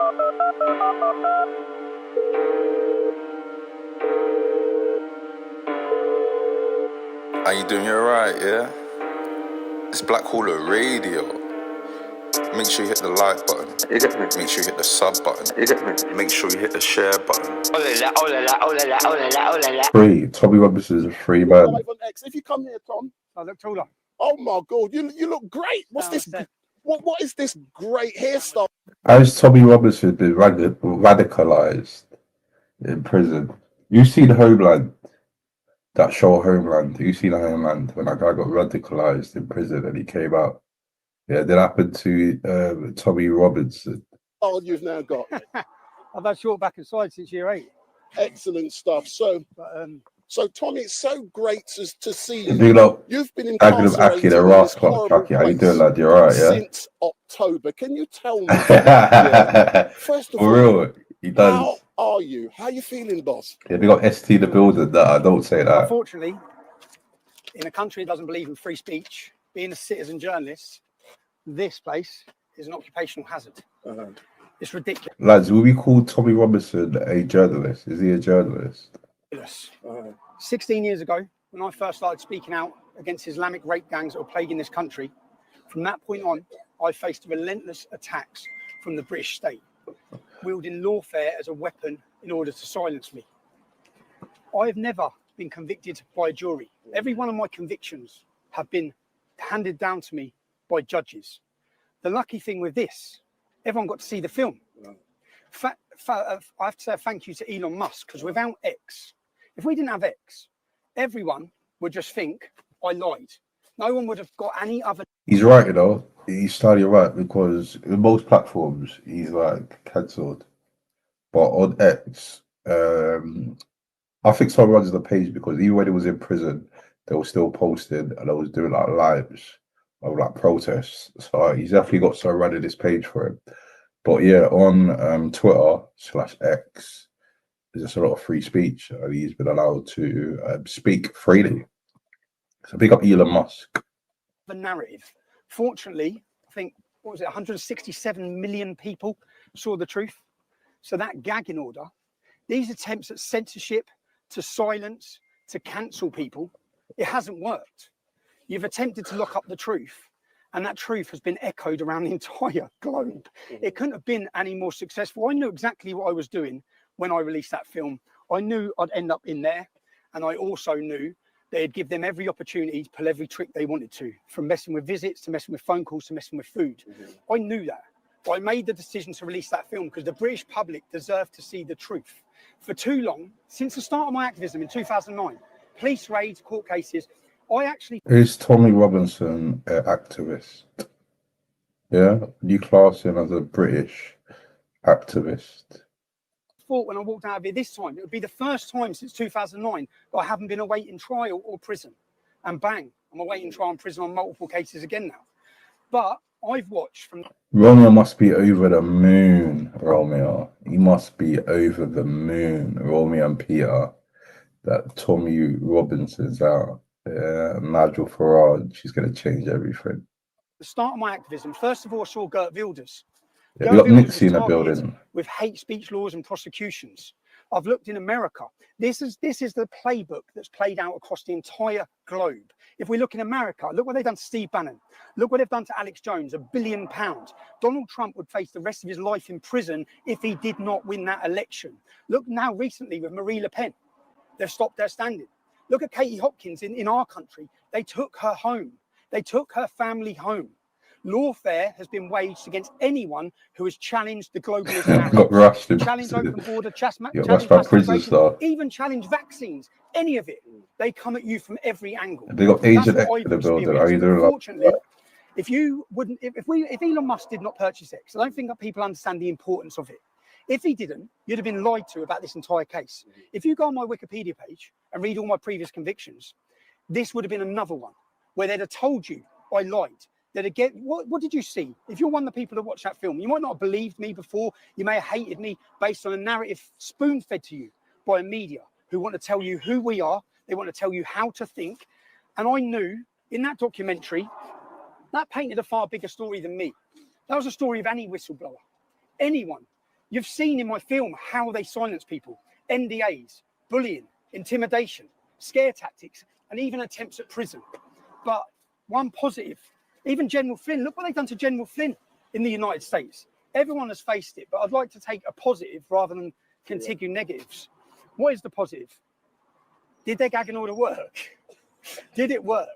How you doing? You alright, yeah? It's Black Hauler Radio. Make sure you hit the like button. Make sure you hit the sub button. Make sure you hit the share button. Free. Tommy Robinson's a free man. Live on X. If you come here, Tom. I look taller. Oh my God, you look great. What's this? What is this great hairstyle? How's Tommy Robinson been radicalized in prison? You've seen Homeland, that show Homeland. You've seen Homeland when that guy got radicalized in prison and he came out. Yeah, that happened to Tommy Robinson. Oh, you've now got. I've had short back and side since year 8. Excellent stuff. So, so Tommy, it's so great to see you. You've been incarcerated in this horrible How you doing, lad? You're right, yeah? Since October. Can you tell me? First of all, real, he does. How are you? How are you feeling, boss? Yeah, we got ST the building. That don't say that. Unfortunately, in a country that doesn't believe in free speech, being a citizen journalist, this place is an occupational hazard. It's ridiculous. Lads, will we call Tommy Robinson a journalist? Is he a journalist? 16 years ago, when I first started speaking out against Islamic rape gangs that were plaguing this country, from that point on, I faced relentless attacks from the British state, wielding lawfare as a weapon in order to silence me. I have never been convicted by a jury. Every one of my convictions have been handed down to me by judges. The lucky thing with this, everyone got to see the film. I have to say thank you to Elon Musk, because without X, if we didn't have X, everyone would just think I lied. No one would have got any other. He's right, you know. He's starting right, because in most platforms he's like cancelled, but on X, I think someone runs the page because even when he was in prison, they were still posting and they was doing like lives of like protests. So he's definitely got someone running this page for him. But yeah, on Twitter/X, there's just a lot of free speech, and he's been allowed to speak freely. So big up Elon Musk. The narrative. Fortunately, I think, 167 million people saw the truth. So that gagging order, these attempts at censorship, to silence, to cancel people, it hasn't worked. You've attempted to lock up the truth, and that truth has been echoed around the entire globe. It couldn't have been any more successful. I knew exactly what I was doing when I released that film. I knew I'd end up in there, and I also knew they'd give them every opportunity to pull every trick they wanted to, from messing with visits, to messing with phone calls, to messing with food. I knew that. But I made the decision to release that film because the British public deserved to see the truth. For too long, since the start of my activism in 2009, police raids, court cases, I actually... Is Tommy Robinson an activist? Yeah? You class him as a British activist? Thought when I walked out of here this time, it would be the first time since 2009 that I haven't been awaiting trial or prison. And bang, I'm awaiting trial and prison on multiple cases again now. But I've watched from... Romeo must be over the moon, Romeo. He must be over the moon, Romeo and Peter, that Tommy Robinson's out. Yeah, Nigel Farage, she's going to change everything. The start of my activism, first of all, I saw Gert Wilders. Yeah, we got Nixie in the building. With hate speech laws and prosecutions. I've looked in America. This is the playbook that's played out across the entire globe. If we look in America, look what they've done to Steve Bannon. Look what they've done to Alex Jones, £1 billion. Donald Trump would face the rest of his life in prison if he did not win that election. Look now recently with Marie Le Pen. They've stopped their standing. Look at Katie Hopkins in our country. They took her home. They took her family home. Lawfare has been waged against anyone who has challenged the globalist narrative, challenged open border, even challenged vaccines, any of it. They come at you from every angle. They got Agent X in the building. Unfortunately, if Elon Musk did not purchase X, I don't think that people understand the importance of it. If he didn't, you'd have been lied to about this entire case. If you go on my Wikipedia page and read all my previous convictions, this would have been another one where they'd have told you I lied. That again, what did you see? If you're one of the people that watched that film, you might not have believed me before. You may have hated me based on a narrative spoon-fed to you by a media who want to tell you who we are. They want to tell you how to think. And I knew in that documentary, that painted a far bigger story than me. That was a story of any whistleblower, anyone You've seen in my film how they silence people, NDAs, bullying, intimidation, scare tactics, and even attempts at prison. But one positive, even General Flynn, look what they've done to General Flynn in the United States. Everyone has faced it, but I'd like to take a positive rather than continue negatives. What is the positive? Did their gagging order work? Did it work?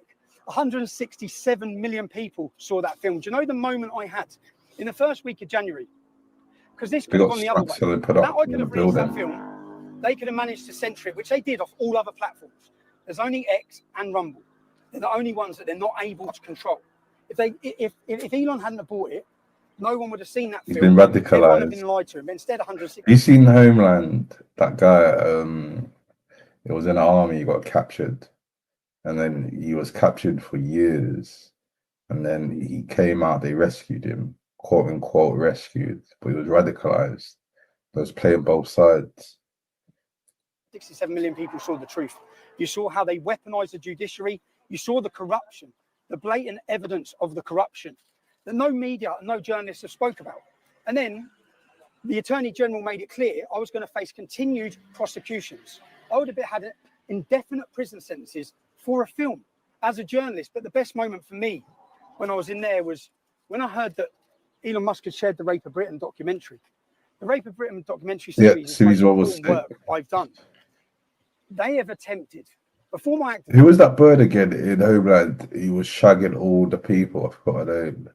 167 million people saw that film. Do you know the moment I had in the first week of January? Because this could have gone the other way. That I could have released that film. They could have managed to censor it, which they did off all other platforms. There's only X and Rumble. They're the only ones that they're not able to control. If Elon hadn't have bought it, no one would have seen that film. He's been radicalized. Everyone had been lied to him. Instead, 160. You seen Homeland? That guy, it was in the army, he got captured. And then he was captured for years. And then he came out, they rescued him, quote unquote rescued, but he was radicalized. He was playing both sides. 67 million people saw the truth. You saw how they weaponized the judiciary. You saw the corruption, the blatant evidence of the corruption that no media, no journalists have spoke about. And then the Attorney General made it clear I was going to face continued prosecutions. I would have had indefinite prison sentences for a film as a journalist. But the best moment for me when I was in there was when I heard that Elon Musk had shared the Rape of Britain documentary. The Rape of Britain documentary series is the most important work I've done. They have attempted, before my activism. Who was that bird again in Homeland? He was shagging all the people. I forgot her name.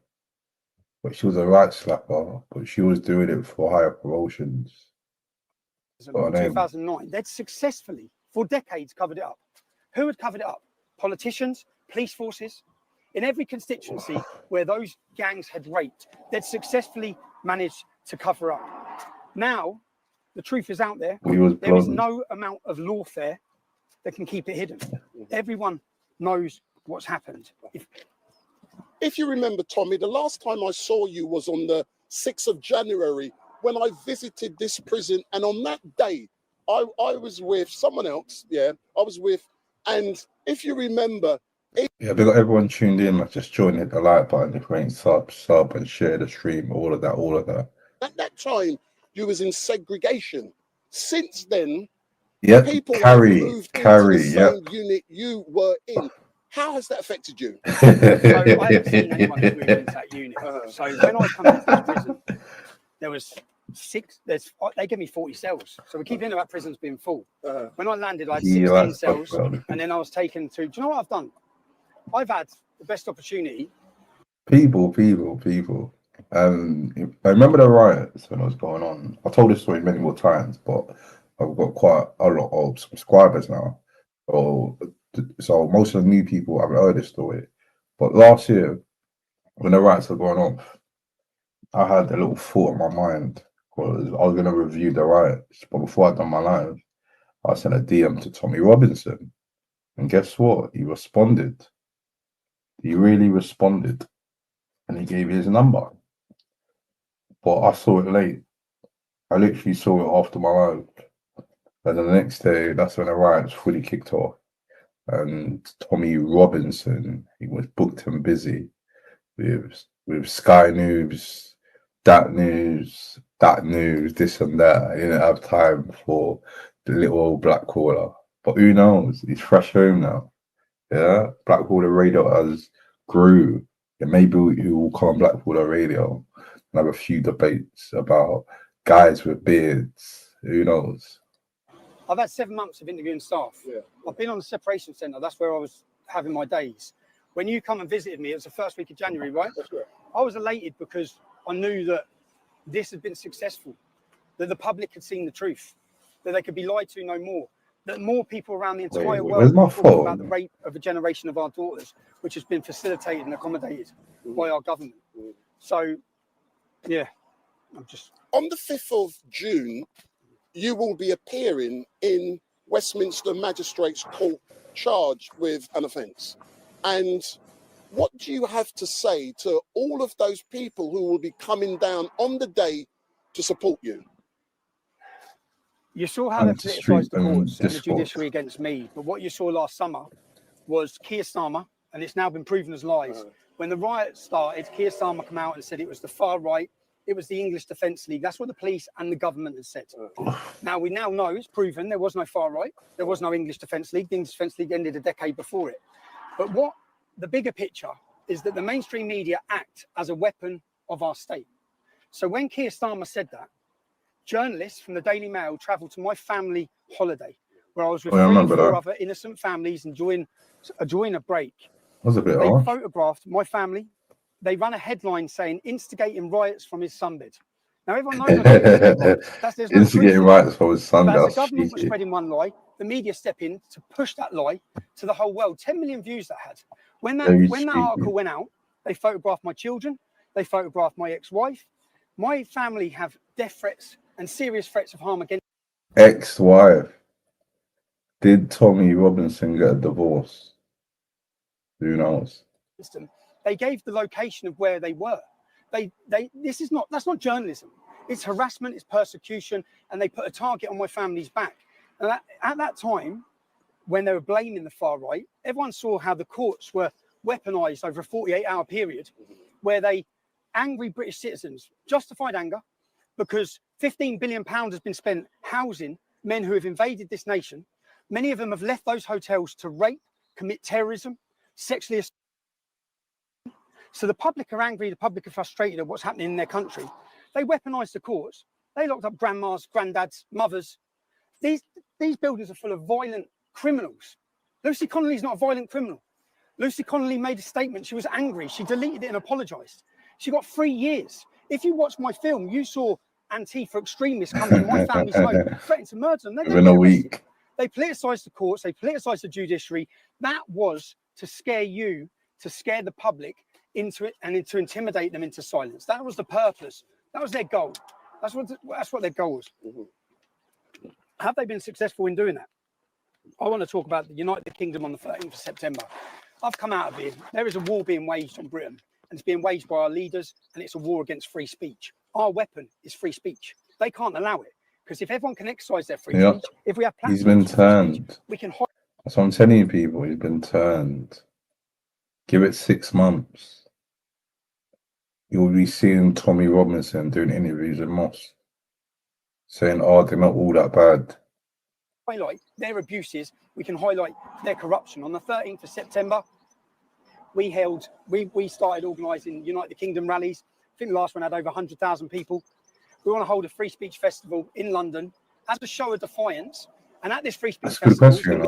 But she was a right slapper, but she was doing it for higher promotions. In 2009, they'd successfully, for decades, covered it up. Who had covered it up? Politicians, police forces. In every constituency where those gangs had raped, they'd successfully managed to cover up. Now, the truth is out there. There is no amount of lawfare that can keep it hidden. Everyone knows what's happened. If you remember, Tommy, the last time I saw you was on the 6th of January when I visited this prison. And on that day, I was with someone else. Yeah, I was with. And if you remember. Yeah, they got everyone tuned in. Like, just join, hit the like button. If you ain't sub, and share the stream. All of that. At that time, you was in segregation. Since then, people have moved into the same unit you were in. How has that affected you? So I haven't seen anyone who's moved into that unit. So when I come into this prison, there was 6. They gave me 40 cells. So we keep hearing about prisons being full. When I landed, I had 16 cells, and then I was taken to. Do you know what I've done? I've had the best opportunity. People. I remember the riots when it was going on. I told this story many more times, but I've got quite a lot of subscribers now. So most of the new people haven't heard this story. But last year, when the riots were going on, I had a little thought in my mind because I was going to review the riots. But before I'd done my live, I sent a DM to Tommy Robinson. And guess what? He responded. He really responded. And he gave me his number. But I saw it late. I literally saw it after my live. And then the next day, that's when the riots fully kicked off. And Tommy Robinson, he was booked and busy with Sky News, that news, this and that. He didn't have time for the little old black caller. But who knows? He's fresh home now. Yeah, Black Caller Radio has grew. And maybe he will come on Black Caller Radio and have a few debates about guys with beards. Who knows? I've had 7 months of interviewing staff. Yeah. I've been on the separation centre. That's where I was having my days. When you come and visited me, it was the first week of January, right? That's right. I was elated because I knew that this had been successful, that the public had seen the truth, that they could be lied to no more, that more people around the entire world were talking about the rape of a generation of our daughters, which has been facilitated and accommodated by our government. So, yeah, I'm just... On the 5th of June, you will be appearing in Westminster Magistrates Court charged with an offence. And what do you have to say to all of those people who will be coming down on the day to support you? You saw how they politicised the courts and the judiciary against me. But what you saw last summer was Keir Starmer, and it's now been proven as lies. When the riots started, Keir Starmer came out and said it was the far right it was the English Defence League. That's what the police and the government has said. Now, we now know, it's proven, there was no far right. There was no English Defence League. The English Defence League ended a decade before it. But what the bigger picture is that the mainstream media act as a weapon of our state. So when Keir Starmer said that, journalists from the Daily Mail travelled to my family holiday, where I was with 3 or 4 other innocent families enjoying a break. Was a bit They harsh. photographed my family. They run a headline saying instigating riots from his sunbed. Now everyone knows there's no Instigating riots from his sunbed. But as the government was spreading one lie, the media step in to push that lie to the whole world. 10 million views that had. When that article went out, they photographed my children. They photographed my ex-wife. My family have death threats and serious threats of harm against. Ex-wife. Did Tommy Robinson get a divorce? Who knows? They gave the location of where they were. That's not journalism. It's harassment, it's persecution, and they put a target on my family's back. And at that time, when they were blaming the far right, everyone saw how the courts were weaponized over a 48-hour period, where angry British citizens, justified anger, because £15 billion has been spent housing men who have invaded this nation. Many of them have left those hotels to rape, commit terrorism, sexually assault. So the public are angry, the public are frustrated at what's happening in their country. They weaponise the courts. They locked up grandmas, granddads, mothers. These buildings are full of violent criminals. Lucy Connolly's not a violent criminal. Lucy Connolly made a statement. She was angry. She deleted it and apologised. She got 3 years. If you watched my film, you saw Antifa extremists come to my family's home, threatening to murder them. Within a week. They politicised the courts. They politicised the judiciary. That was to scare you, to scare the public into it, and to intimidate them into silence. That was the purpose. That was their goal. That's what their goal was. Have they been successful in doing that? I want to talk about the United Kingdom on the 13th of September. I've come out of here. There is a war being waged on Britain, and it's being waged by our leaders, and it's a war against free speech. Our weapon is free speech. They can't allow it, because if everyone can exercise their free speech, if we have platforms, he's been turned. Speech, we can. That's what I'm telling you, people. He's been turned. Give it 6 months. You'll be seeing Tommy Robinson doing interviews in Moss, saying, "Oh, they're not all that bad." Highlight their abuses. We can highlight their corruption. On the 13th of September, we started organising United Kingdom rallies. I think the last one had over 100,000 people. We want to hold a free speech festival in London as a show of defiance. And at this free speech festival, that's a good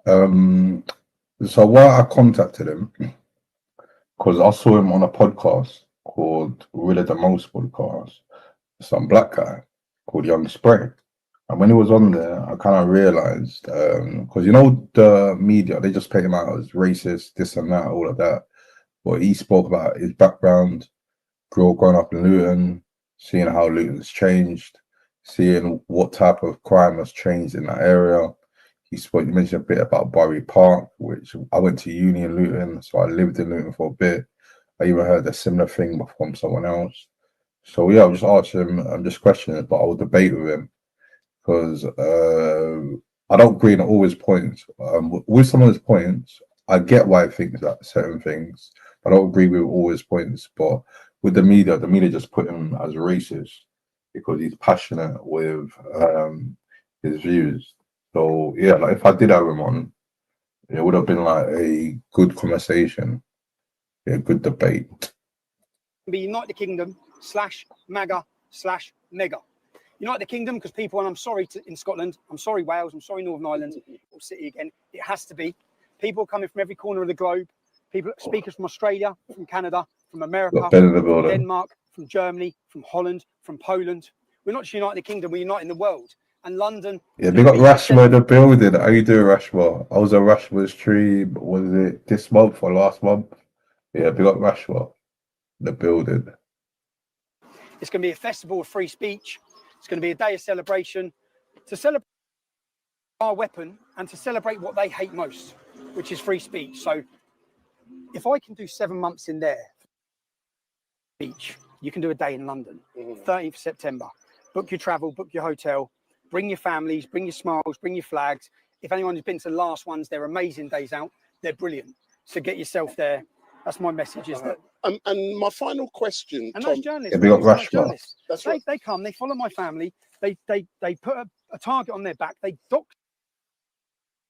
question. So why I contacted him, because I saw him on a podcast called Really the Most podcast. Some black guy called Young Spray. And when he was on there, I kind of realized, because the media, they just paint him out as racist, this and that, all of that. But he spoke about his background, growing up in Luton, seeing how Luton's changed, seeing what type of crime has changed in that area. He mentioned a bit about Bury Park, which I went to uni in Luton, so I lived in Luton for a bit. I even heard a similar thing from someone else. So yeah, I'll just ask him, just question it, but I will debate with him, because I don't agree on all his points. With some of his points, I get why he thinks that certain things. I don't agree with all his points, but with the media just put him as racist because he's passionate with his views. So yeah, like if I did have him on, it would have been like a good conversation, a good debate. Be United Kingdom /MAGA/Mega. United Kingdom, because people, and I'm sorry in Scotland, I'm sorry Wales, I'm sorry Northern Ireland, or City again, it has to be. People coming from every corner of the globe, speakers from Australia, from Canada, from America, from Denmark, from Germany, from Holland, from Poland. We're not just United Kingdom, we're uniting the world. And London. Yeah, they got Rashmore in the building. How you doing, Rashmore? I was at Rashmore's stream. Was it this month or last month? Yeah, they got Rashmore in the building. It's going to be a festival of free speech. It's going to be a day of celebration to celebrate our weapon and to celebrate what they hate most, which is free speech. So if I can do 7 months in there, speech, you can do a day in London, 13th of September. Book your travel, book your hotel. Bring your families, bring your smiles, bring your flags. If anyone's been to the last ones, they're amazing days out. They're brilliant. So get yourself there. That's my message, is that And my final question, and Tom, those journalists, Yeah, those journalists, that's right. They come, they follow my family, they put a target on their back, they dock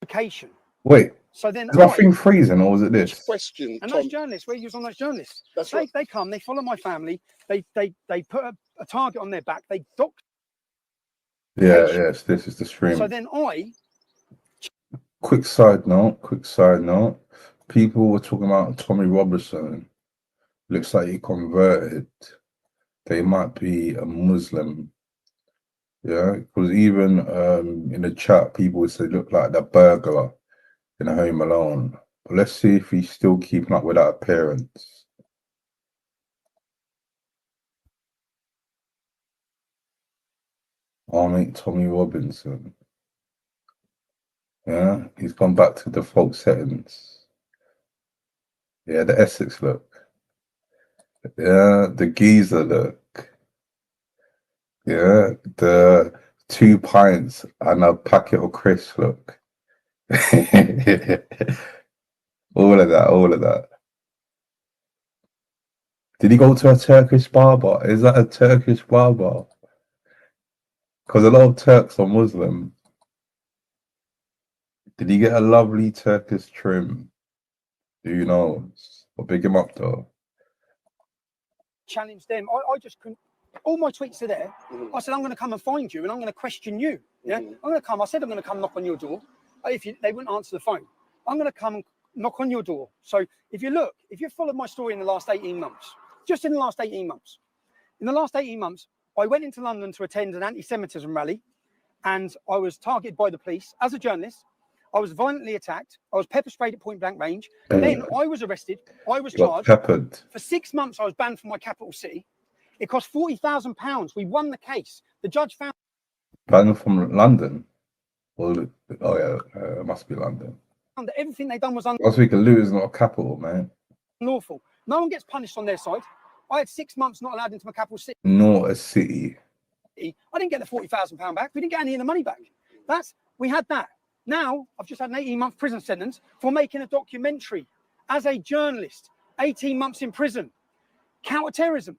location. Wait, so then is that thing freezing or was it this? Question, and Tom, those journalists, where you was on those journalists, that's right. they come, they follow my family, they put a target on their back, they dock. Yeah, yes, this is the stream. So then Quick side note. People were talking about Tommy Robertson. Looks like he converted. They might be a Muslim. Yeah, because even in the chat, people would say look like the burglar in Home Alone. But let's see if he's still keeping up with that appearance. Our mate Tommy Robinson. Yeah, he's gone back to default settings. Yeah, the Essex look. Yeah, the geezer look. Yeah, the 2 pints and a packet of crisps look. all of that. Did he go to a Turkish barber? Is that a Turkish barber? Because a lot of Turks are Muslim. Did he get a lovely Turkish trim? Do you know? But big him up though. Challenge them. I just couldn't. All my tweets are there. I said, I'm going to come and find you and I'm going to question you. Yeah, I'm going to come. I said, I'm going to come knock on your door. They wouldn't answer the phone, I'm going to come knock on your door. So if you followed my story in the last 18 months, just in the last 18 months, I went into London to attend an anti-Semitism rally and I was targeted by the police as a journalist. I was violently attacked. I was pepper sprayed at point blank range. Then I was arrested. I was charged. Peppered. For 6 months, I was banned from my capital city. It cost £40,000. We won the case. The judge found. Banned from London? Well, oh yeah, it must be London. That everything they done was Last week, Luton is not a capital, man. unlawful. No one gets punished on their side. I had 6 months not allowed into my capital city. Not a city. I didn't get the £40,000 back. We didn't get any of the money back. We had that. Now, I've just had an 18-month prison sentence for making a documentary as a journalist. 18 months in prison. Counter-terrorism.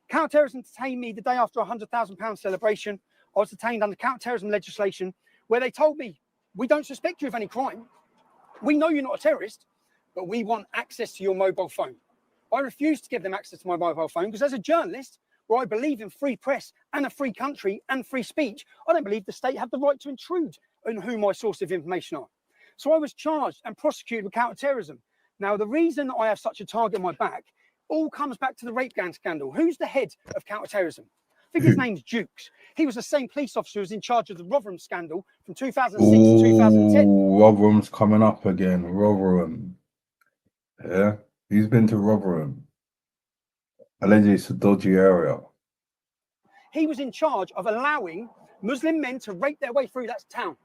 Counter-terrorism detained me the day after a £100,000 celebration. I was detained under counter-terrorism legislation where they told me, we don't suspect you of any crime. We know you're not a terrorist, but we want access to your mobile phone. I refused to give them access to my mobile phone because as a journalist, where I believe in free press and a free country and free speech, I don't believe the state have the right to intrude on who my source of information are. So I was charged and prosecuted with counter-terrorism. Now, the reason I have such a target on my back all comes back to the rape gang scandal. Who's the head of counter-terrorism? I think his name's Dukes. He was the same police officer who was in charge of the Rotherham scandal from 2006 to 2010. Rotherham's coming up again. Rotherham. Yeah, he's been to Rotherham. Allegedly, it's a dodgy area. He was in charge of allowing Muslim men to rape their way through that town,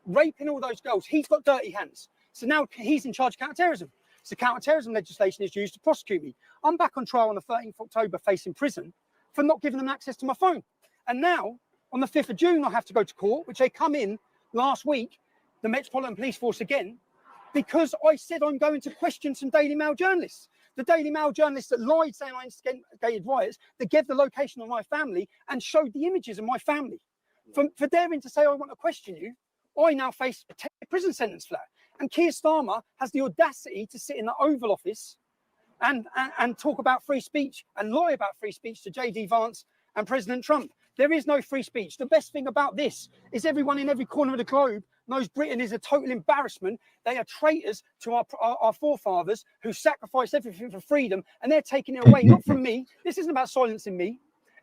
raping all those girls. He's got dirty hands. So now he's in charge of counter-terrorism. So counter-terrorism legislation is used to prosecute me. I'm back on trial on the 13th of October facing prison for not giving them access to my phone. And now, on the 5th of June, I have to go to court, which they come in last week, the Metropolitan Police Force again, because I said I'm going to question some Daily Mail journalists. The Daily Mail journalists that lied saying I instigated riots, that gave the location of my family and showed the images of my family. For daring to say I want to question you, I now face a 10-year prison sentence for that. And Keir Starmer has the audacity to sit in the Oval Office and talk about free speech and lie about free speech to J.D. Vance and President Trump. There is no free speech. The best thing about this is everyone in every corner of the globe knows Britain is a total embarrassment. They are traitors to our forefathers who sacrificed everything for freedom, and they're taking it away, not from me. This isn't about silencing me.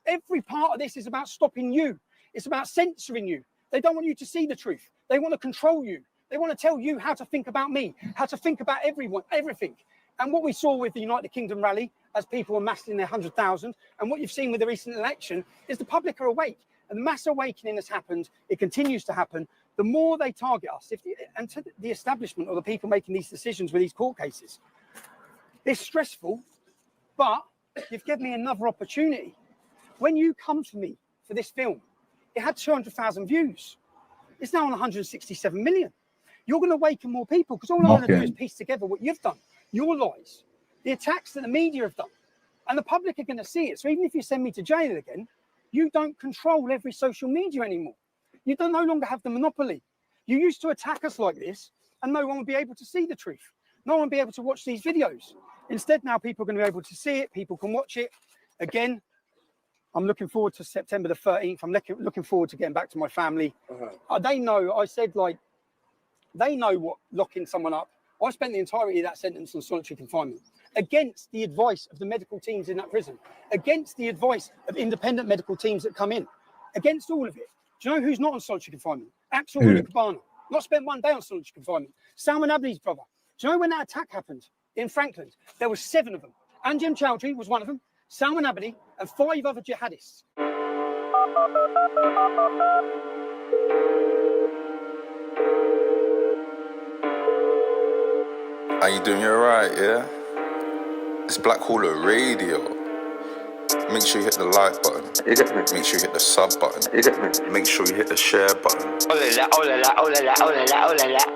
Every part of this is about stopping you. It's about censoring you. They don't want you to see the truth. They want to control you. They want to tell you how to think about me, how to think about everyone, everything. And what we saw with the United Kingdom rally, as people were massed in their 100,000, and what you've seen with the recent election, is the public are awake. And the mass awakening has happened. It continues to happen. The more they target us, and to the establishment or the people making these decisions with these court cases, it's stressful, but you've given me another opportunity. When you come to me for this film, it had 200,000 views. It's now on 167 million. You're going to awaken more people because all I'm going to do is piece together what you've done, your lies, the attacks that the media have done. And the public are going to see it. So even if you send me to jail again, you don't control every social media anymore. You no longer have the monopoly. You used to attack us like this, and no one would be able to see the truth. No one would be able to watch these videos. Instead, now people are going to be able to see it. People can watch it. Again, I'm looking forward to September the 13th. I'm looking forward to getting back to my family. They know, I said, like, they know what locking someone up. I spent the entirety of that sentence on solitary confinement against the advice of the medical teams in that prison, against the advice of independent medical teams that come in, against all of it. Do you know who's not on solitary confinement? Axel Cabana. Not spent one day on solitary confinement. Salman Abdi's brother. Do you know when that attack happened in Franklin? There were 7 of them. Anjem Chowdhury was one of them, Salman Abdi, and 5 other jihadists. How you doing? You're right, yeah? It's Black Hawler Radio. Make sure you hit the like button. Make sure you hit the sub button. Make sure you hit the share button.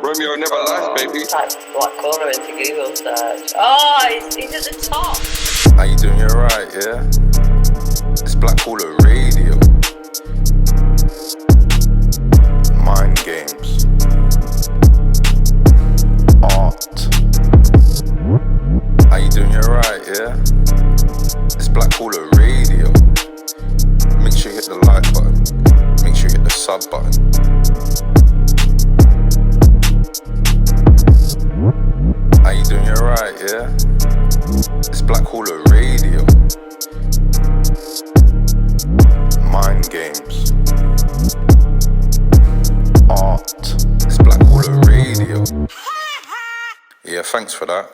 Romeo never lies, baby. Type Black Hawler into Google search. Oh, he's at the top. How you doing? You're right, yeah? It's Black Hawler Radio. Mind games. Art. How you doing? You're right, yeah? It's Black Hawler Radio. Make sure you hit the like button. Make sure you hit the sub button. How you doing? You're right, yeah? It's Black Hawler Radio. Mind games. Art. It's Black Hawler Radio. Yeah, thanks for that.